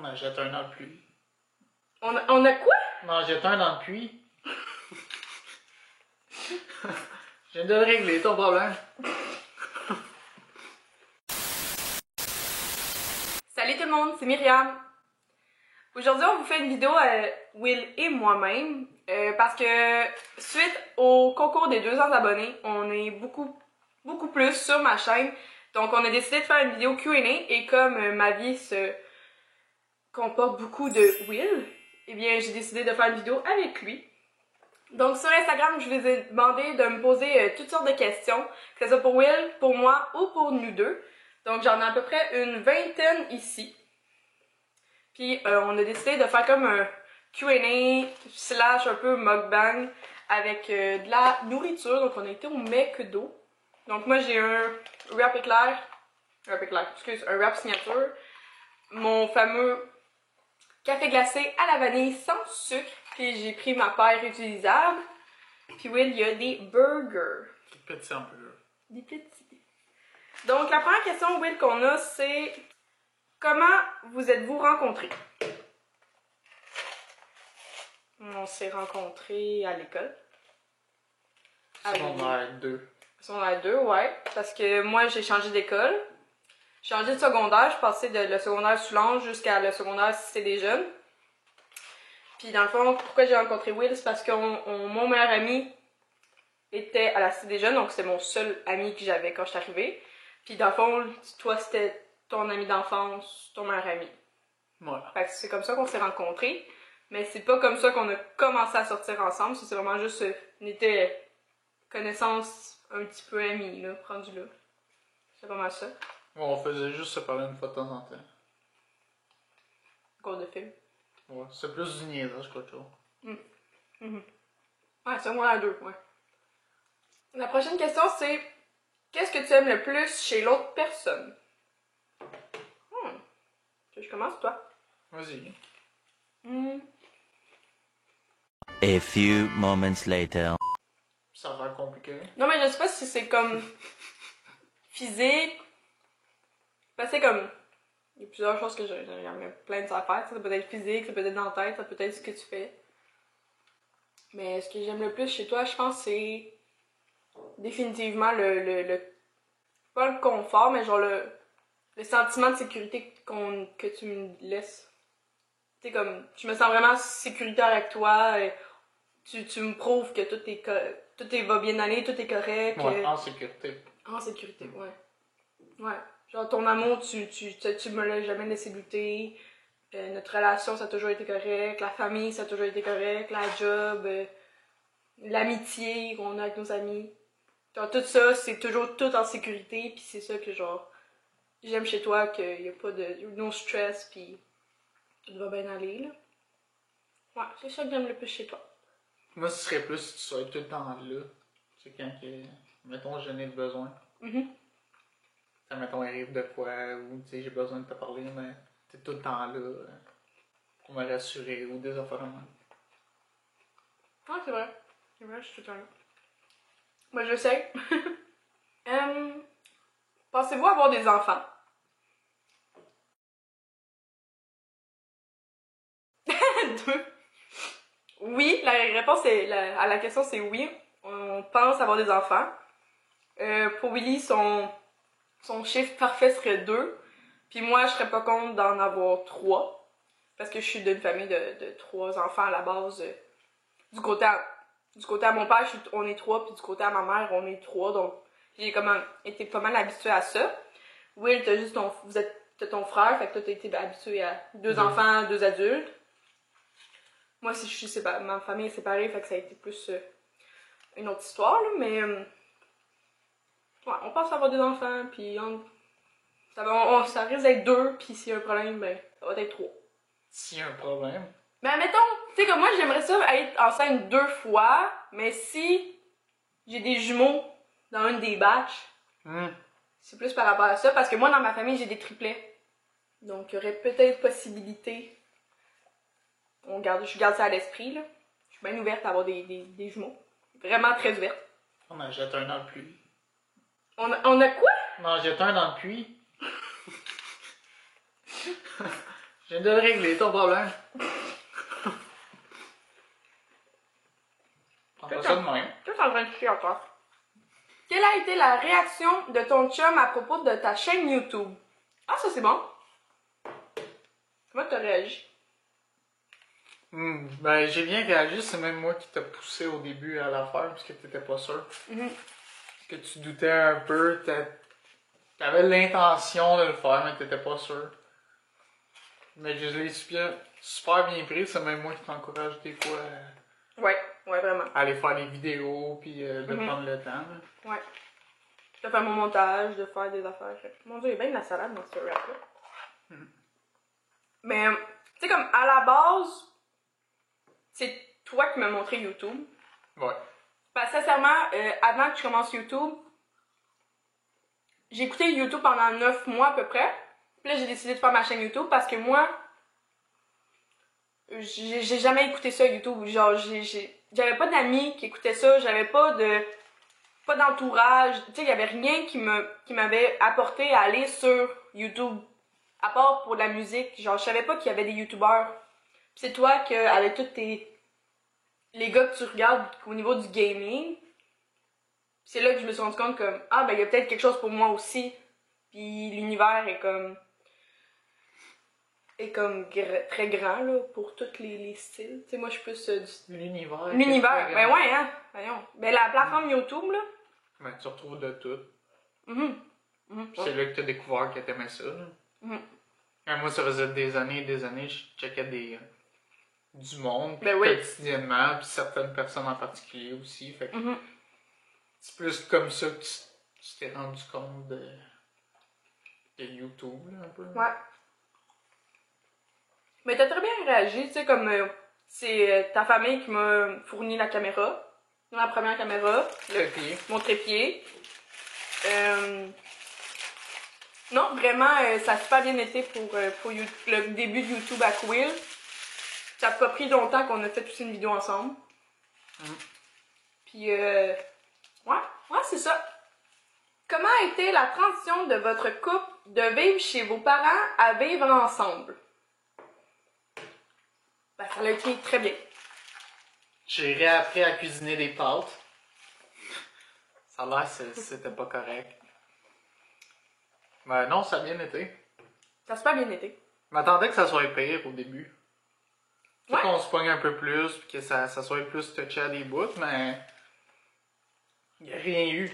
On en jette un dans le puits. On a quoi? On en jette un dans le puits. Je viens de régler ton problème. Salut tout le monde, c'est Myriam. Aujourd'hui, on vous fait une vidéo Will et moi-même parce que suite au concours des 200 abonnés, on est beaucoup plus sur ma chaîne. Donc, on a décidé de faire une vidéo Q&A et comme ma vie se comporte beaucoup de Will, eh bien, j'ai décidé de faire une vidéo avec lui. Donc, sur Instagram, je vous ai demandé de me poser toutes sortes de questions, que ce soit pour Will, pour moi ou pour nous deux. Donc, j'en ai à peu près une vingtaine ici. Puis, on a décidé de faire comme un Q&A slash un peu mukbang avec de la nourriture. Donc, on a été au McDo. Donc, moi, j'ai un wrap éclair, un wrap signature. Mon fameux café glacé à la vanille sans sucre. Puis, j'ai pris ma paille réutilisable. Puis, Will, il y a des burgers. Des petits hamburgers. Des petits. Donc, la première question, Will, qu'on a, c'est comment vous êtes-vous rencontrés? On s'est rencontrés à l'école. Secondaire 2. Secondaire 2, ouais. Parce que moi, j'ai changé d'école. J'ai changé de secondaire. Je passais de le secondaire Soulanges jusqu'à le secondaire Cité des Jeunes. Puis, dans le fond, pourquoi j'ai rencontré Will? C'est parce que mon meilleur ami était à la Cité des Jeunes. Donc, c'est mon seul ami que j'avais quand je suis arrivée. Puis, dans le fond, toi, c'était ton ami d'enfance, ton meilleur ami. Voilà. Fait que c'est comme ça qu'on s'est rencontrés. Mais c'est pas comme ça qu'on a commencé à sortir ensemble. C'est vraiment juste, on était connaissances un petit peu amis, là, rendu là. C'est pas mal ça. On faisait juste se parler une fois de temps en temps. Cours de film. Ouais, c'est plus du niaisage qu'autre chose. Ouais, c'est moi à deux, ouais. La prochaine question, c'est qu'est-ce que tu aimes le plus chez l'autre personne? Je commence, toi. Vas-y. A few moments later. Ça va être compliqué. Non, mais je sais pas si c'est comme physique. Ben, c'est comme. Il y a plusieurs choses que j'aime plein de affaires. Ça peut être physique, ça peut être dans la tête, ça peut être ce que tu fais. Mais ce que j'aime le plus chez toi, je pense, c'est définitivement pas le confort, mais genre le sentiment de sécurité que tu me laisses. Tu sais, comme, je me sens vraiment sécuritaire avec toi. Et tu me prouves que tout va bien aller, tout est correct. Ouais, en sécurité. En sécurité, ouais. Ouais. Genre, ton amour, tu me l'as jamais laissé douter. Notre relation, ça a toujours été correct. La famille, ça a toujours été correct. La job, l'amitié qu'on a avec nos amis. Genre, tout ça, c'est toujours tout en sécurité. Puis c'est ça que, genre, j'aime chez toi, qu'il y a pas de no stress, puis tout va bien aller, là. Ouais, c'est ça que j'aime le plus chez toi. Moi, ce serait plus si tu sois tout le temps là. C'est quand que, mettons, j'en ai besoin. Ça, mettons, il arrive de quoi, ou tu sais, j'ai besoin de te parler, mais t'es tout le temps là pour me rassurer, ou des affaires de même. Ah, c'est vrai. C'est vrai, je suis tout le temps là. Moi, je sais. Pensez-vous avoir des enfants? Deux. Oui, la réponse à la question c'est oui. On pense avoir des enfants. Pour Willy, son chiffre parfait serait 2. Puis moi, je serais pas contre d'en avoir 3. Parce que je suis d'une famille de 3 enfants à la base. Du côté à mon père, on est 3. Puis du côté à ma mère, on est 3. Donc j'ai été pas mal habituée à ça. Will, t'as juste t'as ton frère. Fait que toi, t'as été habituée à 2 enfants, 2 adultes. Moi, si je suis séparée, ma famille est séparée, fait que ça a été plus une autre histoire, là, mais ouais, on pense avoir des enfants, puis ça risque d'être 2, puis s'il y a un problème, ben, ça va être 3. S'il y a un problème. Ben, mettons, tu sais, comme moi, j'aimerais ça être enceinte 2 fois, mais si j'ai des jumeaux dans une des batchs, c'est plus par rapport à ça, parce que moi, dans ma famille, j'ai des triplets. Donc, il y aurait peut-être possibilité. Je garde ça à l'esprit, là. Je suis bien ouverte à avoir des jumeaux. Vraiment très ouverte. On en jette un dans le puits. On a quoi? On en jette un dans le puits. Je viens de le régler, ton problème. Prends pas ça de même. Tu es en train de chier encore. Quelle a été la réaction de ton chum à propos de ta chaîne YouTube? Ah, ça c'est bon. Comment t'as réagi? Ben, j'ai bien réagi, c'est même moi qui t'ai poussé au début à la faire parce que t'étais pas sûr. Parce que tu doutais un peu, t'avais l'intention de le faire, mais t'étais pas sûr. Mais je l'ai super bien pris, c'est même moi qui t'encourage des fois Ouais, vraiment. à aller faire des vidéos puis de prendre le temps. Là. Ouais. De faire mon montage, de faire des affaires. Mon dieu, il y a bien de la salade dans ce rap-là. Mais, tu sais, comme à la base, c'est toi qui m'as montré YouTube. Ouais. Parce que sincèrement, avant que je commence YouTube, j'ai écouté YouTube pendant 9 mois à peu près. Puis là, j'ai décidé de faire ma chaîne YouTube parce que moi, j'ai jamais écouté ça YouTube. Genre, j'avais pas d'amis qui écoutaient ça, j'avais pas d'entourage. Tu sais, il y avait rien qui m'avait apporté à aller sur YouTube. À part pour de la musique. Genre, je savais pas qu'il y avait des YouTubeurs. Puis c'est toi que, avec tous les gars que tu regardes au niveau du gaming, c'est là que je me suis rendu compte comme, ah ben il y a peut-être quelque chose pour moi aussi. Puis l'univers est comme très grand là, pour tous les styles. Tu sais, moi je suis plus L'univers. L'univers, ben ouais, hein. Voyons. Ben la plateforme YouTube là. Ben tu retrouves de tout. Ouais. C'est là que t'as découvert que t'aimais ça. Là. Moi ça faisait des années, je checkais du monde Ben oui. quotidiennement, puis certaines personnes en particulier aussi. Fait que c'est plus comme ça que tu t'es rendu compte de YouTube, là, un peu. Ouais. Mais t'as très bien réagi, tu sais, comme c'est ta famille qui m'a fourni la caméra. La première caméra. Trépied. Mon trépied. Non, vraiment, ça a super bien été pour le début de YouTube à Quill. Ça a pas pris longtemps qu'on a fait aussi une vidéo ensemble. Puis, ouais, c'est ça. Comment a été la transition de votre couple de vivre chez vos parents à vivre ensemble? Ben, ça l'a été très bien. J'ai réappris à cuisiner des pâtes. Ça a l'air que c'était pas correct. Ben non, ça a bien été. Ça a super bien été. Je m'attendais que ça soit pire au début. Ouais. Qu'on se pogne un peu plus, puis que ça soit plus touché à des bouts, mais il n'y a rien eu.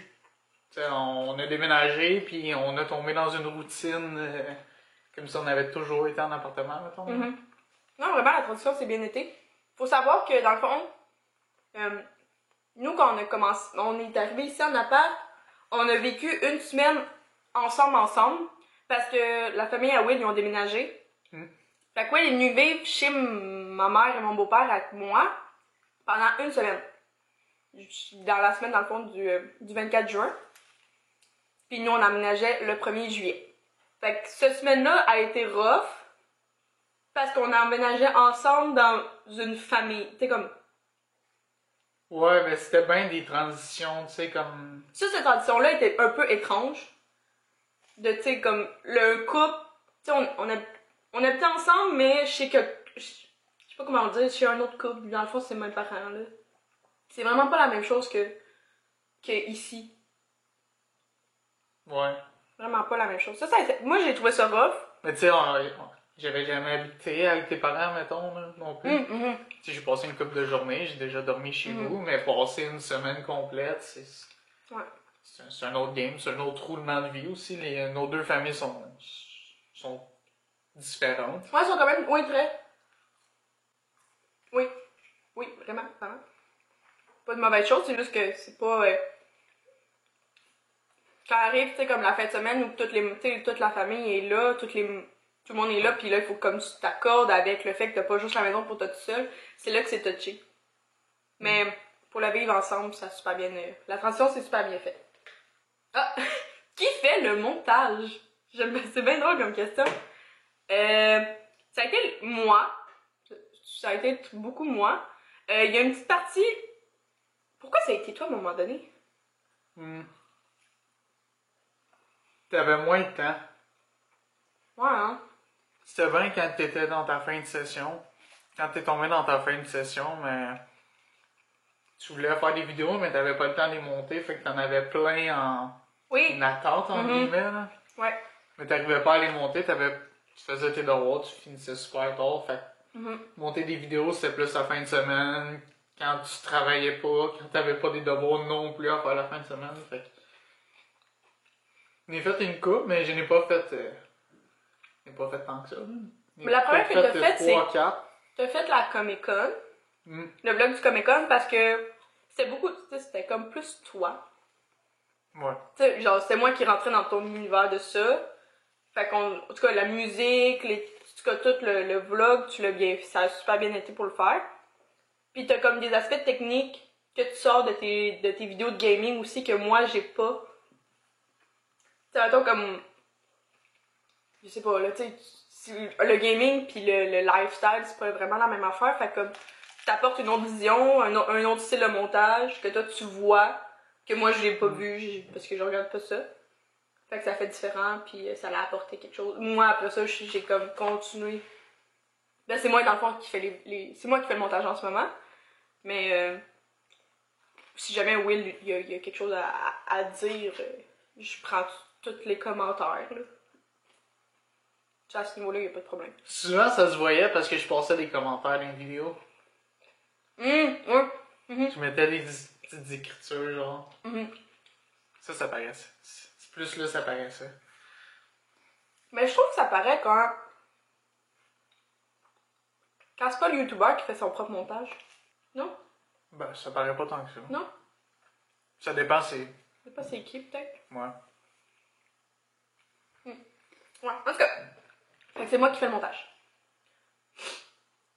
T'sais, on a déménagé, puis on a tombé dans une routine comme si on avait toujours été en appartement, mettons. Non, vraiment, la transition, c'est bien été. Faut savoir que, dans le fond, nous, quand on est arrivé ici en appart, on a vécu une semaine ensemble, parce que la famille à Will, ils ont déménagé. Fait que Will est venu vivre chez ma mère et mon beau-père avec moi pendant une semaine. Dans la semaine, dans le fond, du 24 juin. Puis nous, on aménageait le 1er juillet. Fait que cette semaine-là a été rough, parce qu'on a emménagé ensemble dans une famille. Tu sais, comme... Ouais, mais c'était bien des transitions, tu sais, comme... Ça, cette tradition-là était un peu étrange. De, tu sais, comme, le couple... Tu sais, on habitait ensemble, mais je sais que... Je sais pas comment dire, chez un autre couple. Dans le fond, c'est mes parents, là. C'est vraiment pas la même chose que ici. Ouais. Vraiment pas la même chose. Moi, j'ai trouvé ça rough. Mais tu sais, j'avais jamais habité avec tes parents, mettons, là, non plus. Tu sais, j'ai passé une couple de journées, j'ai déjà dormi chez vous, mais passer une semaine complète, c'est un autre game, c'est un autre roulement de vie aussi. Nos deux familles sont différentes. Ouais, ils sont quand même... Oui, très. Oui. Oui, vraiment. Pas de mauvaise chose, c'est juste que c'est pas... Quand arrive, tu sais, comme la fin de semaine où toute la famille est là, tout le monde est là, puis là, il faut comme tu t'accordes avec le fait que t'as pas juste la maison pour toi tout seul, c'est là que c'est touché. Mais pour la vivre ensemble, ça a super bien... la transition, c'est super bien fait. Ah! Qui fait le montage? C'est bien drôle comme question. Ça a été moi. Ça a été beaucoup moi. Il y a une petite partie... Pourquoi ça a été toi à un moment donné? T'avais moins de temps. Ouais, hein? C'était bien quand t'étais dans ta fin de session. Quand t'es tombé dans ta fin de session, mais tu voulais faire des vidéos, mais t'avais pas le temps de les monter, fait que t'en avais plein en attente, en guillemets, là. Ouais. Mais t'arrivais pas à les monter, tu faisais tes devoirs, tu finissais super tard, fait que monter des vidéos, c'était plus la fin de semaine, quand tu travaillais pas, quand t'avais pas des devoirs non plus à faire la fin de semaine, fait que... J'en ai fait une coupe, mais je n'ai pas fait... je n'ai pas fait tant que ça. Mais la première que t'as faite, c'est... 3-4. T'as fait la Comic-Con. Le vlog du Comic-Con, parce que c'était beaucoup... C'était comme plus toi. Ouais. Tu sais, genre, c'était moi qui rentrais dans ton univers de ça. Fait qu'en tout cas, la musique, en tout cas, tout le vlog, ça a super bien été pour le faire. Puis t'as comme des aspects techniques que tu sors de tes vidéos de gaming aussi que moi, j'ai pas. Tu sais, mettons comme... Je sais pas, là, tu sais, le gaming pis le lifestyle, c'est pas vraiment la même affaire. Fait que comme, t'apportes une autre vision, un autre style de montage que toi, tu vois, que moi, je l'ai pas vu parce que je regarde pas ça. Fait que ça fait différent, puis ça l'a apporté quelque chose. Moi, après ça, j'ai comme continué. Là, c'est moi, dans le fond, qui fait c'est moi qui fais le montage en ce moment. Mais si jamais Will, il y a quelque chose à dire, je prends tous les commentaires, là. À ce niveau-là, il n'y a pas de problème. Souvent, ça se voyait parce que je passais des commentaires dans les vidéos. Ouais. Je mettais des petites écritures, genre. Ça paraissait. C'est plus là, ça paraissait. Mais je trouve que ça paraît quand c'est pas le YouTuber qui fait son propre montage. Non? Ben, ça paraît pas tant que ça. Non? Ça dépend, c'est... Je sais pas c'est qui, peut-être? Ouais. Ouais, en tout cas. Fait que c'est moi qui fais le montage.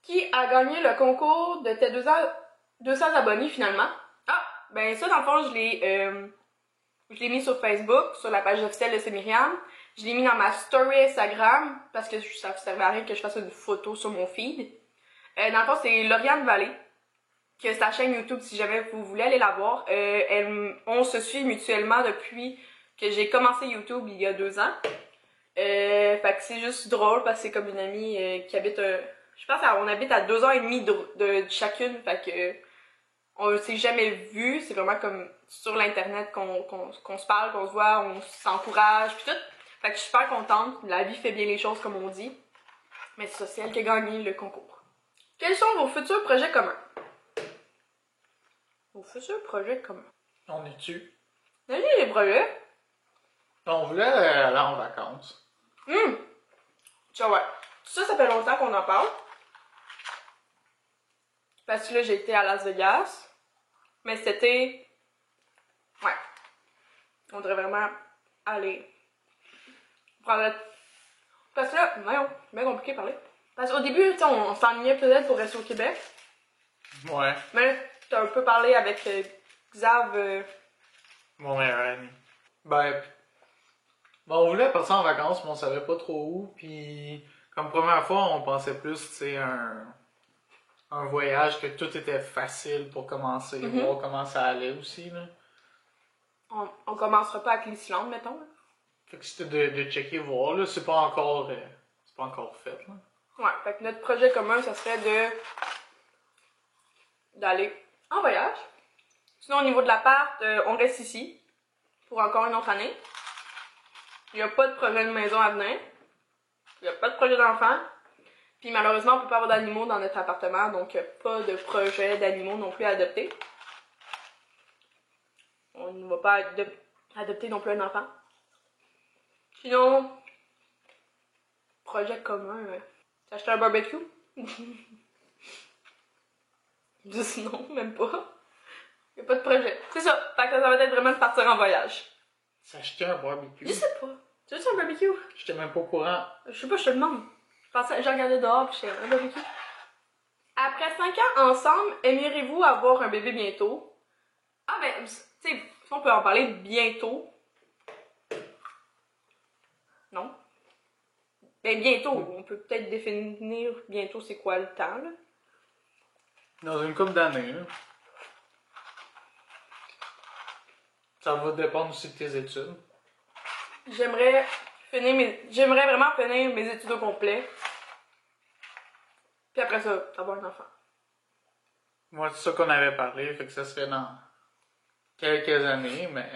Qui a gagné le concours de tes 200 abonnés, finalement? Ah! Ben ça, dans le fond, je l'ai mis sur Facebook, sur la page officielle de C'est Myriam. Je l'ai mis dans ma story Instagram, parce que ça ne servait à rien que je fasse une photo sur mon feed. Dans le fond, c'est Lauriane Vallée, qui a sa chaîne YouTube, si jamais vous voulez aller la voir. On se suit mutuellement depuis que j'ai commencé YouTube il y a 2 ans. Fait que c'est juste drôle, parce que c'est comme une amie qui habite... je pense qu'on habite à 2 ans et demi de chacune, fait que... On s'est jamais vu, c'est vraiment comme sur l'internet qu'on se parle, qu'on se voit, on s'encourage, pis tout. Fait que je suis super contente, la vie fait bien les choses comme on dit. Mais c'est ça, c'est elle qui a gagné le concours. Quels sont vos futurs projets communs? Vos futurs projets communs? On est dessus. J'ai des projets. On voulait aller en vacances. Ça, ouais. Ça fait longtemps qu'on en parle. Parce que là, j'ai été à Las Vegas. Mais c'était... Ouais. On devrait vraiment aller prendre la... Parce que là, voyons, c'est bien compliqué de parler. Parce qu'au début, tu sais, on s'ennuyait peut-être pour rester au Québec. Ouais. Mais t'as un peu parlé avec Xav... Mon meilleur ami. Ben, on voulait partir en vacances, mais on savait pas trop où. Puis, comme première fois, on pensait plus, tu sais, un voyage que tout était facile pour commencer, voir comment ça allait aussi, là. On commencera pas avec l'Islande, mettons. Là. Fait que c'était de checker, voir, là. C'est pas encore fait, là. Ouais, fait que notre projet commun, ça serait d'aller en voyage. Sinon, au niveau de l'appart, on reste ici pour encore une autre année. Il n'y a pas de projet de maison à venir. Il n'y a pas de projet d'enfant. Puis malheureusement, on peut pas avoir d'animaux dans notre appartement, donc pas de projet d'animaux non plus à adopter. On ne va pas adopter non plus un enfant. Sinon, projet commun, s'acheter un barbecue. Sinon, même pas. Il n'y a pas de projet. C'est ça. Fait que ça va être vraiment de partir en voyage. S'acheter un barbecue. Je sais pas. Tu veux un barbecue? J'étais même pas au courant. Je sais pas, je te demande. J'ai regardé dehors pis j'étais un barbecue. Après 5 ans ensemble, aimeriez-vous avoir un bébé bientôt? Ah ben, tu sais, si on peut en parler bientôt. Non? Ben bientôt, on peut peut-être définir bientôt c'est quoi le temps, là. Dans une couple d'années, là. Ça va dépendre aussi de tes études. J'aimerais J'aimerais vraiment finir mes études au complet. Puis après ça, avoir un enfant. Moi, c'est ça qu'on avait parlé, fait que ça serait dans quelques années, mais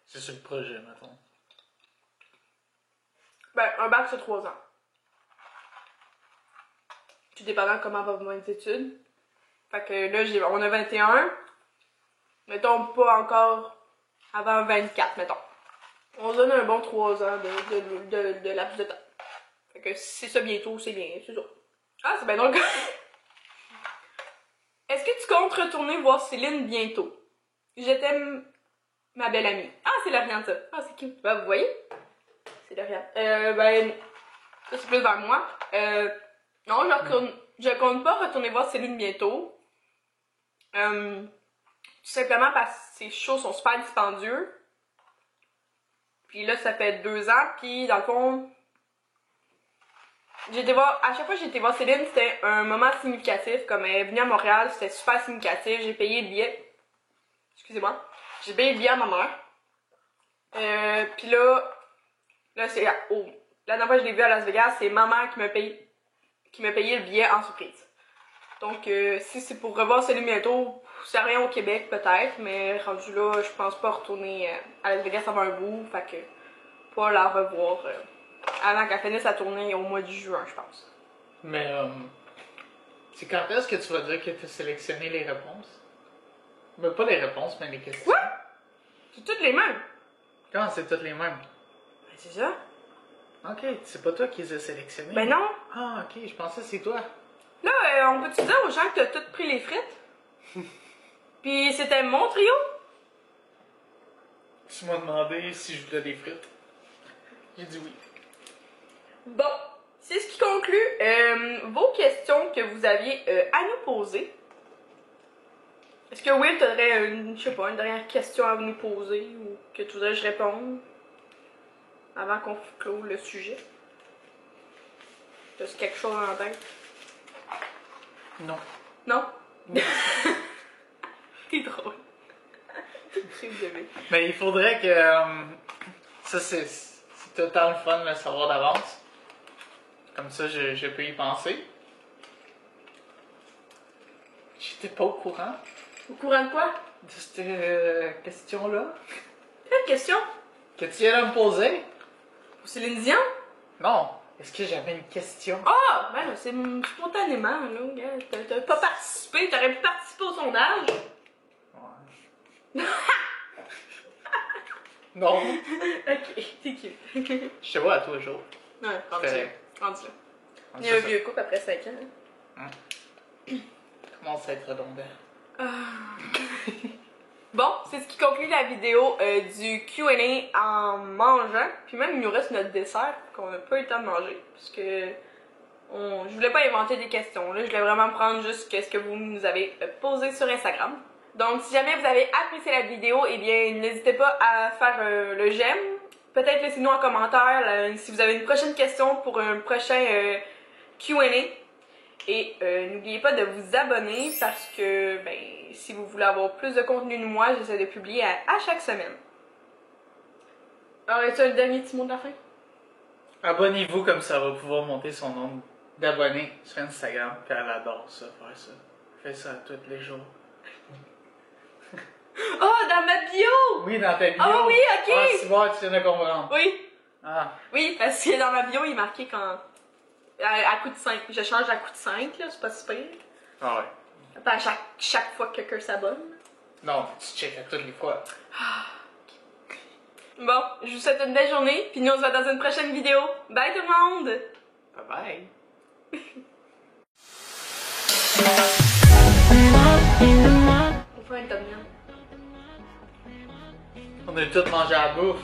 c'est sur le projet, mettons. Ben, un bac, c'est 3 ans. Tout dépendant de comment vont mes études. Fait que là, on a 21. Mettons pas encore avant 24, mettons. On se donne un bon 3 ans de laps de temps. Fait que si c'est ça bientôt, c'est bien, c'est ça. Ah, c'est bien drôle. Est-ce que tu comptes retourner voir Céline bientôt? Je t'aime, ma belle amie. Ah, c'est Lauriane, ça. Ah, c'est cute. Ben, vous voyez? C'est Lauriane. Ben, ça c'est plus vers moi. Non, je compte pas retourner voir Céline bientôt. Tout simplement parce que ces shows sont super dispendieux. Puis là, ça fait 2 ans, puis dans le fond, à chaque fois que j'ai été voir Céline, c'était un moment significatif. Comme elle est venue à Montréal, c'était super significatif. J'ai payé le billet. Excusez-moi. J'ai payé le billet à ma mère. Puis là c'est la dernière fois que je l'ai vue à Las Vegas, c'est ma mère qui m'a payé le billet en surprise. Donc, si c'est pour revoir Céline bientôt, c'est rien au Québec peut-être, mais rendu là, je pense pas retourner à Las Vegas avant un bout, fait que pas la revoir avant qu'elle finisse sa tournée au mois de juin, je pense. Mais, c'est quand est-ce que tu vas dire que tu as sélectionné les réponses? Ben, pas les réponses, mais les questions. Ouais! C'est toutes les mêmes. Comment c'est toutes les mêmes? Ben, c'est ça. Ok, c'est pas toi qui les as sélectionnées? Ben non. Ah, ok, je pensais que c'est toi. Là, on peut-tu dire aux gens que t'as toutes pris les frites? Puis c'était mon trio? Tu m'as demandé si je voulais des frites. J'ai dit oui. Bon, c'est ce qui conclut vos questions que vous aviez à nous poser. Est-ce que Will, t'aurais une dernière question à nous poser ou que tu voudrais que je réponde avant qu'on clôt le sujet? T'as quelque chose en tête? Non. Non? Non. T'es drôle. Mais il faudrait que... ça, c'est tout le temps le fun de le savoir d'avance. Comme ça, je peux y penser. J'étais pas au courant Au courant de quoi? de cette question-là. Quelle question? Que tu viens de me poser. Pour Céline Dion? Non. Est-ce que j'avais une question? Ah! Ben là, c'est spontanément, là. Regarde, t'as pas participé, t'aurais pu participer au sondage. Ouais. Non. Ok, c'est cute. Je te vois à tous les jours. Ouais, rendu là. Rendu là. Il y a C'est un ça. vieux couple après 5 ans. Commence à être redondant. Bon, c'est ce qui conclut la vidéo du Q&A en mangeant. Puis même, il nous reste notre dessert qu'on n'a pas eu le temps de manger. Parce que je voulais pas inventer des questions. Là. Je voulais vraiment prendre juste ce que vous nous avez posé sur Instagram. Donc, si jamais vous avez apprécié la vidéo, eh bien, n'hésitez pas à faire le j'aime. Peut-être laissez-nous en commentaire si vous avez une prochaine question pour un prochain Q&A. Et n'oubliez pas de vous abonner parce que, ben, si vous voulez avoir plus de contenu de moi, j'essaie de publier à chaque semaine. Alors, est-ce un dernier petit mot de la fin? Abonnez-vous comme ça va pouvoir monter son nombre d'abonnés sur Instagram. Puis elle adore ça, faire ça. Fait ça tous les jours. Oh, dans ma bio! Oui, dans ta bio. Oh oui, ok! Ah, c'est bon, tu viens de comprendre. Oui, Ah, oui, parce que dans ma bio, il est marqué quand... À coup de 5. Je change à coup de 5, là, c'est pas super. ah ouais. Pas à chaque fois que quelqu'un s'abonne. Non, tu checkes à toutes les fois. Bon, je vous souhaite une belle journée, puis nous on se voit dans une prochaine vidéo. Bye tout le monde! Bye bye. On fait un tom yum. On a tout mangé à la bouffe.